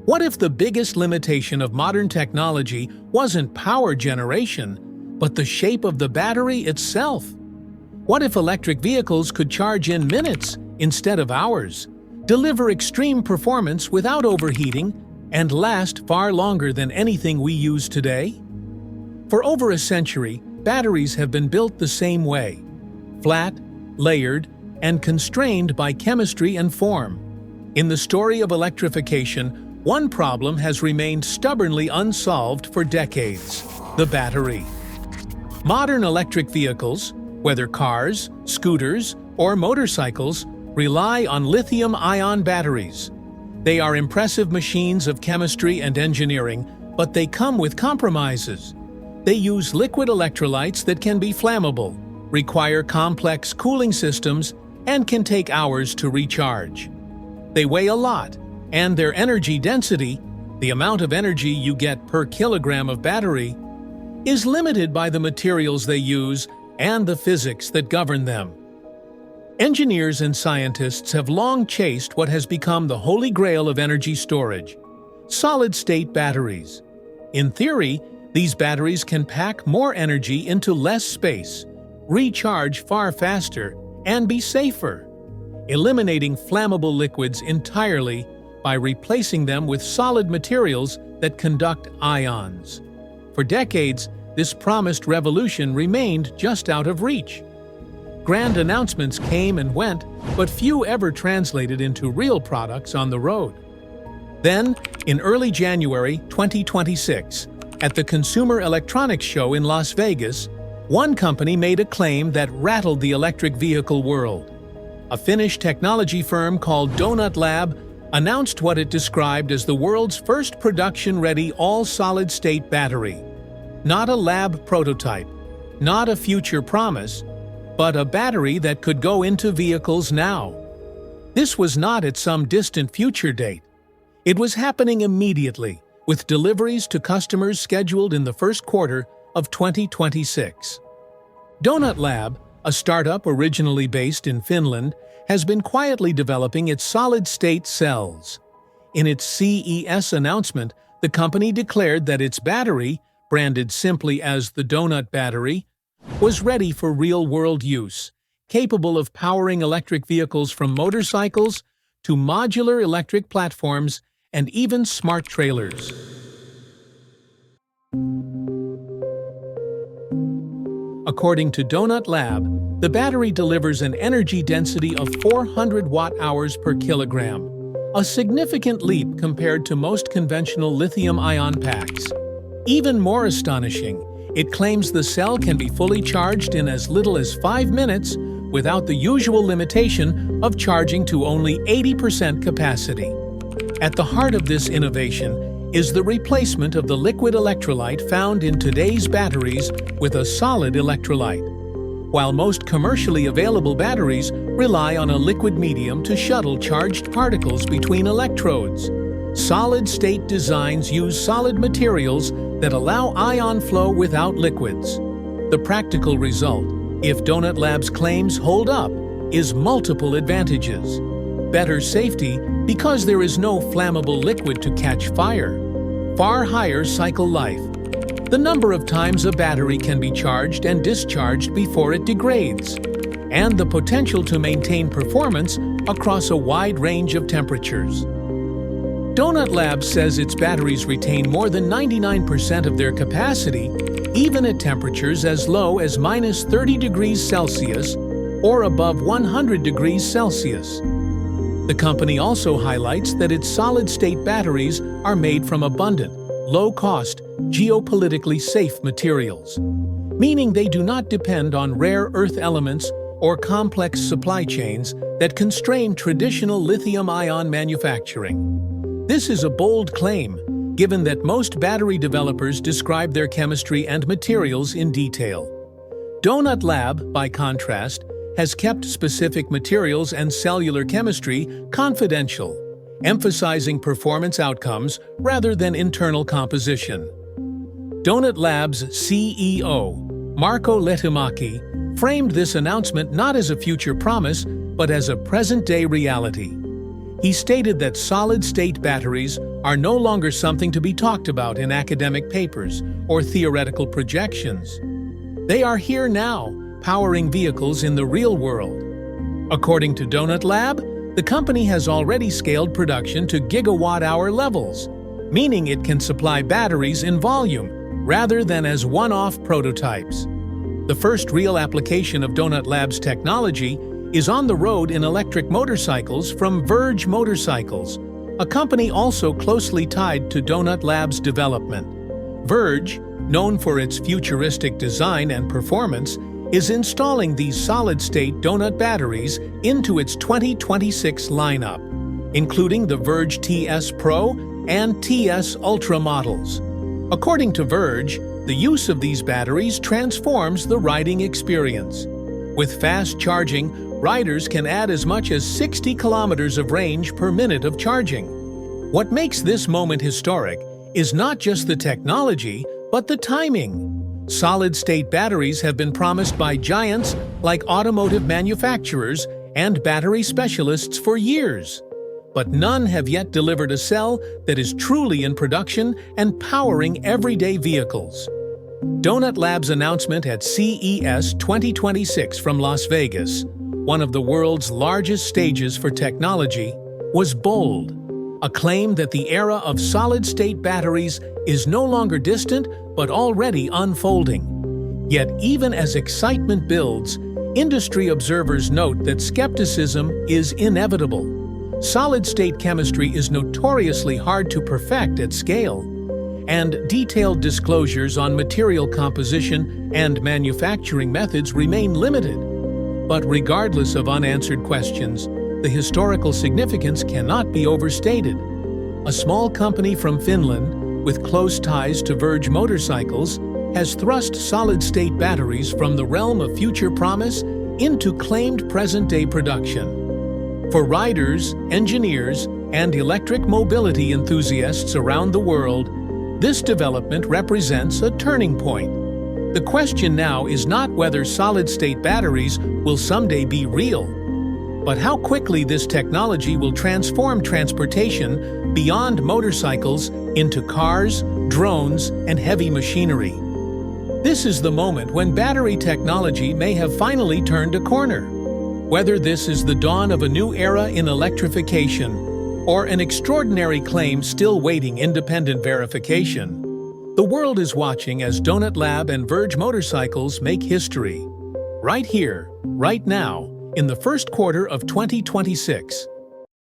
What if the biggest limitation of modern technology wasn't power generation, but the shape of the battery itself? What if electric vehicles could charge in minutes instead of hours, deliver extreme performance without overheating, and last far longer than anything we use today? For over a century, batteries have been built the same way: flat, layered, and constrained by chemistry and form. In the story of electrification, one problem has remained stubbornly unsolved for decades: the battery. Modern electric vehicles, whether cars, scooters, or motorcycles, rely on lithium-ion batteries. They are impressive machines of chemistry and engineering, but they come with compromises. They use liquid electrolytes that can be flammable, require complex cooling systems, and can take hours to recharge. They weigh a lot, and their energy density, the amount of energy you get per kilogram of battery, is limited by the materials they use and the physics that govern them. Engineers and scientists have long chased what has become the holy grail of energy storage: solid-state batteries. In theory, these batteries can pack more energy into less space, recharge far faster, and be safer, eliminating flammable liquids entirely by replacing them with solid materials that conduct ions. For decades, this promised revolution remained just out of reach. Grand announcements came and went, but few ever translated into real products on the road. Then, in early January 2026, at the Consumer Electronics Show in Las Vegas, one company made a claim that rattled the electric vehicle world. A Finnish technology firm called Donut Lab announced what it described as the world's first production-ready all-solid-state battery. Not a lab prototype, not a future promise, but a battery that could go into vehicles now. This was not at some distant future date. It was happening immediately, with deliveries to customers scheduled in the first quarter of 2026. Donut Lab, a startup originally based in Finland, has been quietly developing its solid-state cells. In its CES announcement, the company declared that its battery, branded simply as the Donut Battery, was ready for real-world use, capable of powering electric vehicles from motorcycles to modular electric platforms and even smart trailers. According to Donut Lab, the battery delivers an energy density of 400 watt-hours per kilogram, a significant leap compared to most conventional lithium-ion packs. Even more astonishing, it claims the cell can be fully charged in as little as 5 minutes without the usual limitation of charging to only 80% capacity. At the heart of this innovation is the replacement of the liquid electrolyte found in today's batteries with a solid electrolyte. While most commercially available batteries rely on a liquid medium to shuttle charged particles between electrodes, solid-state designs use solid materials that allow ion flow without liquids. The practical result, if Donut Lab's claims hold up, is multiple advantages. Better safety because there is no flammable liquid to catch fire. Far higher cycle life. The number of times a battery can be charged and discharged before it degrades. And the potential to maintain performance across a wide range of temperatures. Donut Lab says its batteries retain more than 99% of their capacity, even at temperatures as low as -30 degrees Celsius or above 100 degrees Celsius. The company also highlights that its solid-state batteries are made from abundant, low-cost, geopolitically safe materials, meaning they do not depend on rare earth elements or complex supply chains that constrain traditional lithium-ion manufacturing. This is a bold claim, given that most battery developers describe their chemistry and materials in detail. Donut Lab, by contrast, has kept specific materials and cellular chemistry confidential, emphasizing performance outcomes rather than internal composition. Donut Lab's CEO, Marko Lehtomäki, framed this announcement not as a future promise, but as a present-day reality. He stated that solid-state batteries are no longer something to be talked about in academic papers or theoretical projections. They are here now, powering vehicles in the real world. According to Donut Lab, the company has already scaled production to gigawatt-hour levels, meaning it can supply batteries in volume rather than as one-off prototypes. The first real application of Donut Lab's technology is on the road in electric motorcycles from Verge Motorcycles, a company also closely tied to Donut Lab's development. Verge, known for its futuristic design and performance, is installing these solid-state donut batteries into its 2026 lineup, including the Verge TS Pro and TS Ultra models. According to Verge, the use of these batteries transforms the riding experience. With fast charging, riders can add as much as 60 kilometers of range per minute of charging. What makes this moment historic is not just the technology, but the timing. Solid-state batteries have been promised by giants like automotive manufacturers and battery specialists for years. But none have yet delivered a cell that is truly in production and powering everyday vehicles. Donut Lab's announcement at CES 2026 from Las Vegas, one of the world's largest stages for technology, was bold. A claim that the era of solid-state batteries is no longer distant but already unfolding. Yet even as excitement builds, industry observers note that skepticism is inevitable. Solid-state chemistry is notoriously hard to perfect at scale, and detailed disclosures on material composition and manufacturing methods remain limited. But regardless of unanswered questions, the historical significance cannot be overstated. A small company from Finland, with close ties to Verge Motorcycles, has thrust solid-state batteries from the realm of future promise into claimed present-day production. For riders, engineers, and electric mobility enthusiasts around the world, this development represents a turning point. The question now is not whether solid-state batteries will someday be real, but how quickly this technology will transform transportation beyond motorcycles into cars, drones, and heavy machinery. This is the moment when battery technology may have finally turned a corner. Whether this is the dawn of a new era in electrification or an extraordinary claim still waiting independent verification, the world is watching as Donut Lab and Verge Motorcycles make history. Right here, right now, in the first quarter of 2026.